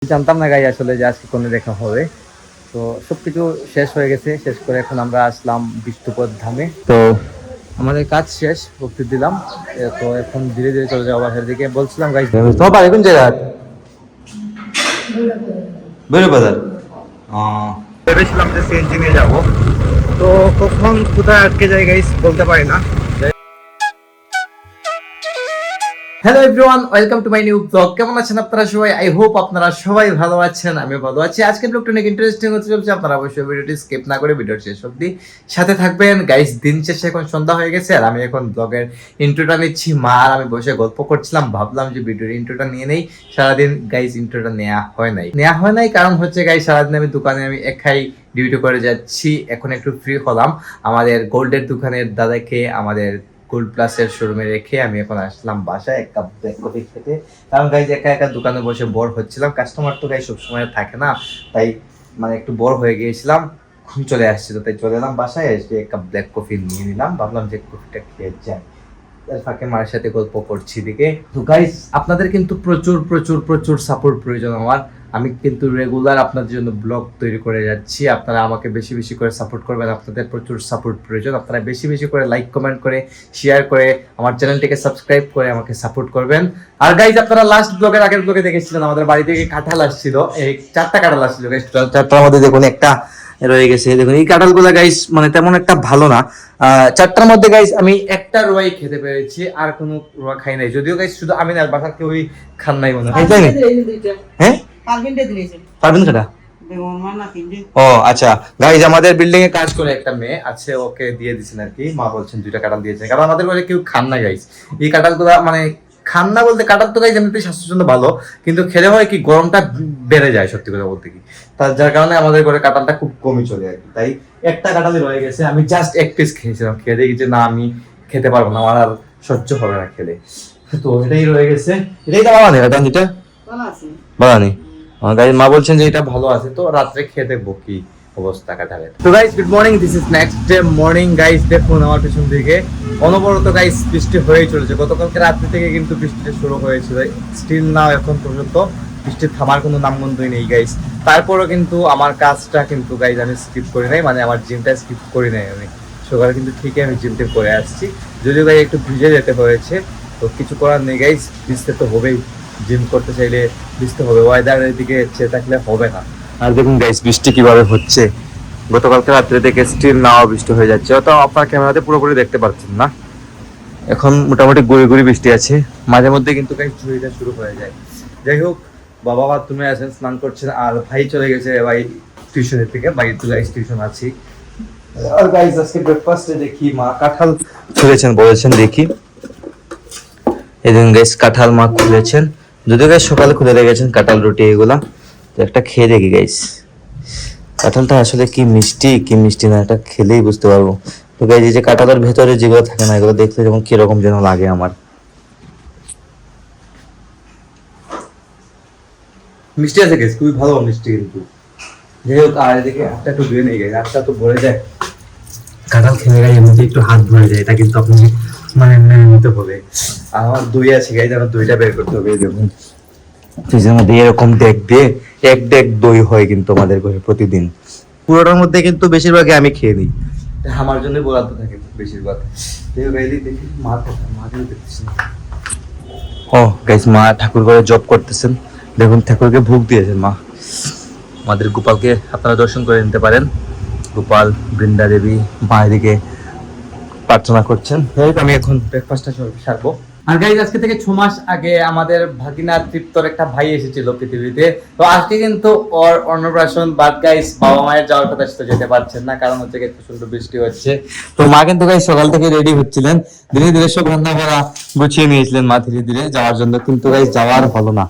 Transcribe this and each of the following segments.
জানতাম না গাই আসলে যে আজকে কোনো দেখা হবে। তো সবকিছু শেষ হয়ে গেছে, শেষ করে এখন আমরা আসলাম বিষ্ণুপদ ধামে। তো আমাদের কাজ শেষ, ভক্তি দিলাম। তো এখন ধীরে ধীরে চলে যাবো বাসার দিকে। বলছিলাম গাইস তোমার বাড়ি কোন জায়গা? বেরোবাজার। ভেবেছিলাম যে সিএনজি নিয়ে যাবো, তো কখন কোথায় আটকে যায় গাইস বলতে পারি না। Hello everyone, welcome to my new blog. কেমন আছেন আপনারা সবাই? আই হোপ আপনারা সবাই ভালো আছেন, আমি ভালো আছি। আজকের ব্লগটা অনেক ইন্টারেস্টিং হতে চলছে। আপনারা অবশ্যই ভিডিওটি স্কিপ না করে ভিডিওর শেষ অবধি সাথে থাকবেন। গাইস দিন শেষে এখন সন্ধ্যা হয়ে গেছে আর আমি এখন ব্লগের ইন্ট্রোটা নিচ্ছি। মা আর আমি বসে গল্প করছিলাম, ভাবলাম যে ভিডিওর ইন্ট্রোটা নিয়ে নেই। সারাদিন গাইস ইন্ট্রোটা নেওয়া হয় নাই কারণ হচ্ছে গাইস সারাদিন আমি দোকানে আমি একাই ডিউটি করে যাচ্ছি। এখন একটু ফ্রি হলাম, আমাদের গোল্ডের দোকানের দাদাকে আমাদের গোল্ড প্লাসের শোরুমে রেখে আমি এখন আসলাম বাসায় এক কাপ ব্ল্যাক কফি খেতে। কারণ গাইজ একা একা দোকানে বসে বোর হচ্ছিলাম, কাস্টমার তো গাই সবসময় থাকে না, তাই মানে একটু বোর হয়ে গিয়েছিলাম, ঘুম চলে আসছিল, তাই চলে এলাম বাসায়। এসে এক কাপ ব্ল্যাক কফি নিয়ে নিলাম, ভাবলাম যে কফিটা খেয়ে যাই। এর ফাঁকে মায়ের সাথে গল্প করছি দিকে। তো গাইজ আপনাদের কিন্তু প্রচুর প্রচুর প্রচুর সাপোর্ট প্রয়োজন আমার। আমি কিন্তু রেগুলার আপনাদের জন্য ব্লগ তৈরি করে যাচ্ছি, আপনারা আমাকে বেশি বেশি করে সাপোর্ট করবেন। আপনাদের প্রচুর সাপোর্ট প্রয়োজন, আপনারা বেশি বেশি করে লাইক কমেন্ট করে শেয়ার করে আমার চ্যানেলটিকে সাবস্ক্রাইব করে আমাকে সাপোর্ট করবেন। আর গাইজ আপনারা লাস্ট ব্লগের আগের ব্লগে দেখেছিলেন আমাদের বাড়ি থেকে কাঁঠাল আসছিল, এই 4টা কাঁঠাল আসছিল গাইজ। 4টার মধ্যে দেখুন একটা রয়ে গেছে। দেখুন এই কাঁঠালগুলো গাইজ মানে তেমন একটা ভালো না। 4টার মধ্যে গাইজ আমি একটা রোয়াই খেতে পেরেছি, আর কোনো রোয়া খাই নাই। যদিও গাইজ শুধু আমি না, বাসার কেউই খান নাই মনে হয়। হ্যাঁ পারবেন কেটা? ও আচ্ছা গাইজ, আমাদের বিল্ডিং এ কাজ করে একটা মেয়ে আছে, ওকে দিয়ে দিছেন আর কি। মা বলছেন 2টা কাঁঠাল দিয়েছেন, কারণ আমাদের ঘরে কেউ খান না গাইজ এই কাঁঠালগুলো। মানে খান না বলতে, কাঁঠাল তো গাইজ এমনিতে স্বাস্থ্যের জন্য ভালো, কিন্তু খেলে হয় কি গরমটা বেড়ে যায় সত্যি কথা বলতে কি। তার যার কারণে আমাদের ঘরে কাঁঠালটা খুব কমই চলে আর কি। তাই একটা কাঁঠালই রয়ে গেছে, আমি জাস্ট এক পিস খেয়েছিলাম, খেয়ে দেখি যে না আমি খেতে পারবো না, আমার আর সহ্য হবে না খেলে। তো এটাই রয়ে গেছে। এটাই তো বানানি এটা বানানি গাইজ, মা বলছেন যে এটা ভালো আছে, তো রাত্রে খেয়ে দেখবো কি অবস্থা কাঁঠালের। তো guys good morning, this is next day morning. Guys দেখুন আমার পিছন দিকে অনবরত গাইজ বৃষ্টি হয়েই চলেছে। গতকালকে রাত্রি থেকে কিন্তু বৃষ্টিটা শুরু হয়েছিল, স্টিল নাও এখন পর্যন্ত বৃষ্টি থামার কোনো নামগন্ধই নেই গাইজ। তারপরও কিন্তু আমার কাজটা কিন্তু গাইজ আমি স্কিপ করি নাই, মানে আমার জিমটা স্কিপ করি নাই আমি। সকালে কিন্তু ঠিকই আমি জিমটা করে আসছি, যদিও গাইজ একটু ভিজে যেতে হয়েছে। তো কিছু করার নেই গাইজ, ভিজতে তো হবেই, জিম করতে চাইলে ভিজতে হবে, ওয়েদারের দিকে চেয়ে থাকলে হবে না। আর দেখুন গাইস বৃষ্টি কিভাবে হচ্ছে, গতকালকে রাত্রে থেকে স্টিল নাও বৃষ্টি হয়ে যাচ্ছে। অত আপনার ক্যামেরাতে পুরোপুরি দেখতে পাচ্ছেন না, এখন মোটামুটি গুড়ি গুড়ি বৃষ্টি আছে, মাঝে মধ্যে কিন্তু গাইস ঝুড়িটা শুরু হয়ে যায়। যাই হোক, বাবা বাথরুমে আছেন, স্নান করছেন, আর ভাই চলে গেছে ভাই টিউশনের থেকে। বাড়ি তো গাইস টিউশন আছি। আর গাইস আজকে ব্রেকফাস্টে দেখি মা কাঁঠাল খুলেছেন, বলেছেন দেখি। এই দিন গাইস কাঁঠাল মা খুলেছেন, যদিও গাইস সকালে খুলে রেখেছেন কাঁঠাল রুটি এগুলা। তো একটা খেয়ে দেখি গাইস, কাঁঠালটা আসলে কি মিষ্টি না, এটা খেলেই বুঝতে পারবো। তো গাইস এই যে কাঁঠালের ভেতরে যেগুলো থাকে না, এগুলো দেখলে যেমন কিরকম যেন লাগে আমার। মিষ্টি আছে গাইস, খুবই ভালো মিষ্টি কিন্তু। যাই হোক, আর এদিকে হাতটা একটু ধুয়ে নেই গাইস, হাতটা তো ভরে যায় কাঁঠাল খেলে গাইস, এমনিতে একটু হাত ভরে যায়, এটা কিন্তু আপনি মানে মেনে নিতে হবে। আর আমার দই আছে গাইস, আমার দইটা বের করতে হবে। দেখুন ফ্রিজের মধ্যে এরকম এক ডেক দই হয় কিন্তু আমাদের ঘরে প্রতিদিন। পুরোটার মধ্যে কিন্তু বেশিরভাগই আমি খেয়ে নিই, আমার জন্য বরাদ্দ থাকে বেশিরভাগ। দেখি মা দেখতেছি না। ও গাইস, মা ঠাকুর ঘরে জব করতেছেন, দেখুন ঠাকুরকে ভোগ দিয়েছেন মা। আমাদের গোপালকে আপনারা দর্শন করে নিতে পারেন। গোপাল, বৃন্দা দেবী মা এদিকে প্রার্থনা করছেন। আমি এখন ব্রেকফাস্টটা সারবো। আর গাইজ আজকে থেকে 6 মাস আগে আমাদের ভাগিনা তৃপ্তর একটা ভাই এসেছিল পৃথিবীতে। তো আজকে কিন্তু ওর অন্নপ্রাশন, বাট গাইজ বাবা মায়ের যাওয়ার কথা সেটা যেতে পারছেন না, কারণ হচ্ছে প্রচন্ড বৃষ্টি হচ্ছে। তো মা কিন্তু গাইজ সকাল থেকে রেডি হচ্ছিলেন, ধীরে ধীরে সব রান্না করা গুছিয়ে নিয়েছিলেন মা ধীরে ধীরে যাওয়ার জন্য, কিন্তু গাইজ যাওয়ার হলো না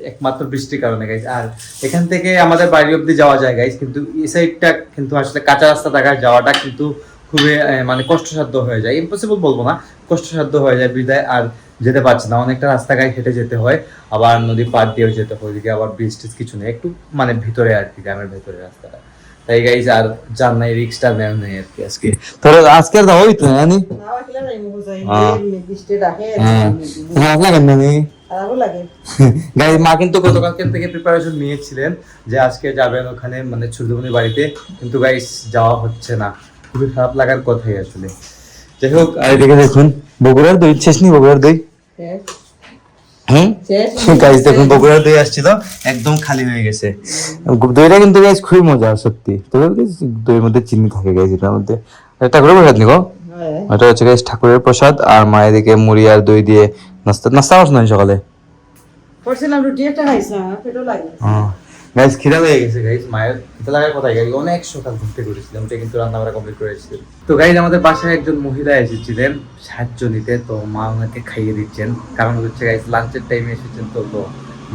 একমাত্র বৃষ্টির কারণে গাইজ। আর এখান থেকে আমাদের বাড়ি অব্দি যাওয়া যায় গাইজ, কিন্তু এই সাইডটা কিন্তু আসলে কাঁচা রাস্তা থাকার যাওয়াটা কিন্তু খুবই মানে কষ্টসাধ্য হয়ে যায়, ইম্পসিবল বলবো না, কষ্টসাধ্য হয়ে যায় বিদায় আর যেতে পারছে না। অনেকটা রাস্তা গায়ে হেঁটে যেতে হয়, আবার নদী পার দিয়েও যেতে হয়, ওইদিকে আবার ব্রিজ টিজ কিছু নেই, একটু মানে ভিতরে আর কি, গ্রামের ভেতরে রাস্তাটা। তাই গাইজ আর যার নাই, রিক্সটা নেওয়া নেই আর কি আজকে। তোর আজকের দাও হইতো জানি খারাপও লাগে। গাইস মা কিন্তু গতকালকে থেকে প্রিপারেশন নিয়েছিলেন যে আজকে যাবেন ওখানে মানে ছোটদের বাড়িতে, কিন্তু গাইস যাওয়া হচ্ছে না, খুবই খারাপ লাগার কথাই আসলে। যাই হোক, আর এদিকে দেখুন বগুড়ার দই শেষ নি, বগুড়ার দই শেষ। হুম শেষ। গাইস দেখুন বগুড়ার দই আসছিল একদম খালি হয়ে গেছে। দইটা কিন্তু গাইস খুবই মজা সত্যি, তবে দইয়ের মধ্যে চিনি থাকে গাইস, এটার মধ্যে ঠাকুরের প্রসাদ নিকো, হ্যাঁ। ওটা হচ্ছে গাইস ঠাকুরের প্রসাদ। আর মা এদিকে মুড়ি আর দই দিয়ে নাস্তা নাস্তা করছ না সকালে? করছিলাম রুটি একটা খাইছি, পেটও লাগে। গাইস খিদা লেগে গেছে গাইস, মায়ের খিদা লাগার কথাই গাইস, অনেক সকাল ঘুরতে করেছিলাম, ওটা কিন্তু রান্না বান্না কমপ্লিট করেছিল। তো গাইস আমাদের বাসায় একজন মহিলা এসেছিলেন সাহায্য নিতে, তো মা ওনাকে খাইয়ে দিচ্ছেন, কারণ হচ্ছে গাইস লাঞ্চের টাইমে এসেছেন, তো তো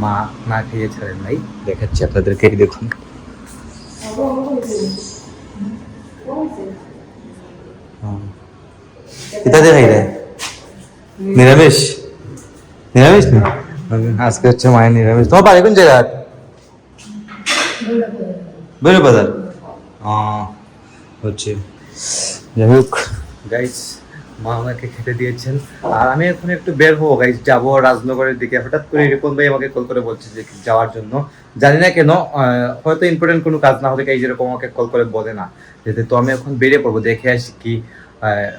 মা না খাইয়ে ছাড়েন নাই। দেখাচ্ছি আপনাদেরকে, এই দেখুন এটা দেখাই রে নিরামিষ, নিরামিষ না আজকে হচ্ছে মায়ের নিরামিষ। তোমার বাড়ি কোন জায়গা? বেরো বাজার হচ্ছে। যাই হোক গাইস, মা আমাকে খেতে দিয়েছেন, আর আমি এখন একটু বের হবো গাইস, যাবো রাজনগরের দিকে। হঠাৎ করে রিপন ভাই আমাকে কল করে বলছে যে যাওয়ার জন্য, জানি না কেন, হয়তো ইম্পর্টেন্ট কোনো কাজ না হলে গাইস এরকম আমাকে কল করে বলে না যেতে। তো আমি এখন বেরিয়ে পড়বো, দেখে আসি কি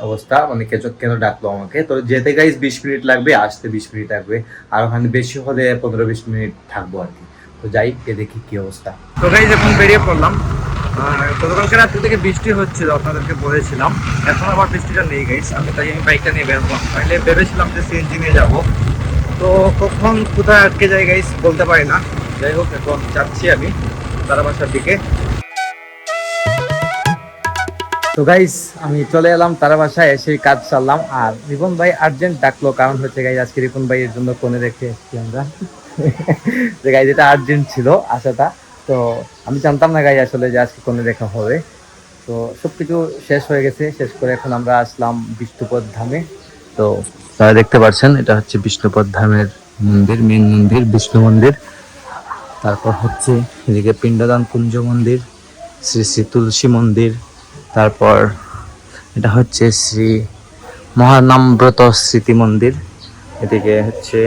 অবস্থা, মানে কেন ডাকলো আমাকে। তো যেতে গাইস 20 মিনিট লাগবে, আসতে 20 মিনিট লাগবে, আর ওখানে বেশি হলে 15-20 মিনিট থাকবো আর কি। তো যাই গিয়ে দেখি কি অবস্থা। তো গাইস এখন বেরিয়ে পড়লাম। গতকালকে রাত্রি থেকে বৃষ্টি হচ্ছিল, আপনাদেরকে বলেছিলাম, এখন আবার বৃষ্টিটা নেই গাইস। তাই আমি বাইকটা নিয়ে বের হলাম, তাইলে ভেবেছিলাম যে সিএনজি নিয়ে যাবো, তো কখন কোথায় আটকে যাই গাইস বলতে পারি না। যাই হোক এখন যাচ্ছি আমি তারা বাসার দিকে। তো গাইস আমি চলে এলাম তারা বাসায়, এসে কাজ চাললাম। আর রিপন ভাই আর্জেন্ট ডাকলো, কারণ হচ্ছে গাইস আজকে রিপন ভাইয়ের জন্য ফোনে রেখে এসেছি আমরা। যে গাইস এটা আর্জেন্ট ছিল আসাটা, তো আমি জানতাম না গাইস আসলে যে আজকে কোনে দেখা হবে। তো সবকিছু শেষ হয়ে গেছে, শেষ করে এখন আমরা আসলাম বিষ্ণুপদ ধামে। তো তারা দেখতে পাচ্ছেন এটা হচ্ছে বিষ্ণুপদ ধামের মন্দির, মেন মন্দির বিষ্ণু মন্দির। তারপর হচ্ছে এদিকে পিণ্ডদান কুঞ্জ মন্দির, শ্রী শ্রী তুলসী মন্দির, তারপর এটা হচ্ছে শ্রী মহানামব্রত স্মৃতি মন্দির, এদিকে হচ্ছে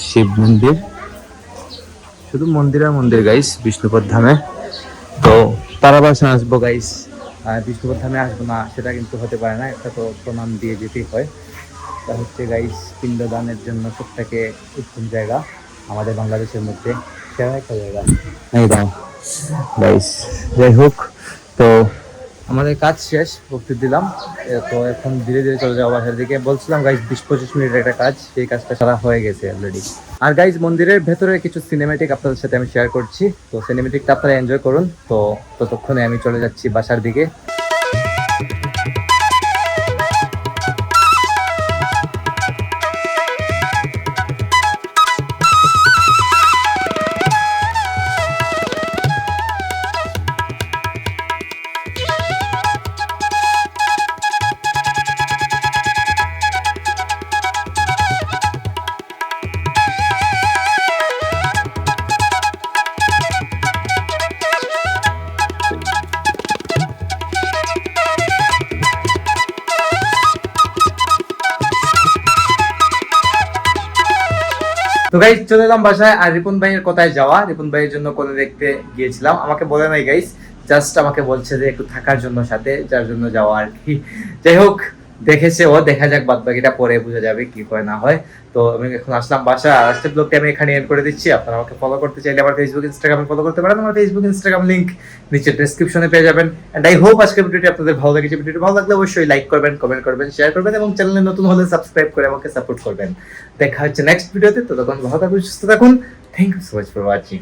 শিব মন্দির, শুধু মন্দির আর মন্দির গাইস বিষ্ণুপদ ধামে। তো তারাবাসে আসবো গাইস, বিষ্ণুপদ ধামে আসবো না সেটা কিন্তু হতে পারে না, একটা তো প্রণাম দিয়ে যেতেই হয়। তা হচ্ছে গাইস পিণ্ডদানের জন্য সবথেকে উত্তম জায়গা আমাদের বাংলাদেশের মধ্যে, সেরা একটা জায়গা এই দাও গাইস। যাই হোক, তো আমাদের কাজ শেষ, ভক্তি দিলাম, তো এখন ধীরে ধীরে চলে যাওয়া বাসার দিকে। বলছিলাম গাইস 20-25 মিনিটের একটা কাজ, সেই কাজটা সারা হয়ে গেছে অলরেডি। আর গাইস মন্দিরের ভেতরে কিছু সিনেমেটিক আপনাদের সাথে আমি শেয়ার করছি, তো সিনেমেটিকটা আপনারা এনজয় করুন। তো ততক্ষণে আমি চলে যাচ্ছি বাসার দিকে। তো গাইস চলে এলাম বাসায়। আর রিপন ভাইয়ের কোথায় যাওয়া, রিপন ভাইয়ের জন্য কোনে দেখতে গিয়েছিলাম, আমাকে বলে নাই গাইস, জাস্ট আমাকে বলছে যে একটু থাকার জন্য সাথে, যার জন্য যাওয়া আর কি। যাই হোক দেখেছে ও, দেখা যাক বাদ বাকিটা পরে বোঝা যাবে কি হয় না হয়। তো আমি এখন আসলাম বাসা, আজকের ব্লগটা আমি এখানে এন্ড করে দিচ্ছি। আপনারা আমাকে ফলো করতে চাইলে আমার ফেসবুক ইনস্টাগ্রামে ফলো করতে পারেন, আমার ফেসবুক ইনস্টাগ্রাম লিংক নিচে ডেসক্রিপশনে পেয়ে যাবেন। এন্ড আই হোপ আজকের ভিডিওটি আপনাদের ভালো লেগেছে। ভিডিওটি ভালো লাগলে অবশ্যই লাইক করবেন, কমেন্ট করবেন, শেয়ার করবেন, এবং চ্যানেলে নতুন হলে সাবস্ক্রাইব করে আমাকে সাপোর্ট করবেন। দেখা হচ্ছে নেক্সট ভিডিওতে, ততক্ষণ ভালো থাকুন, সুস্থ থাকুন। Thank you so much for watching.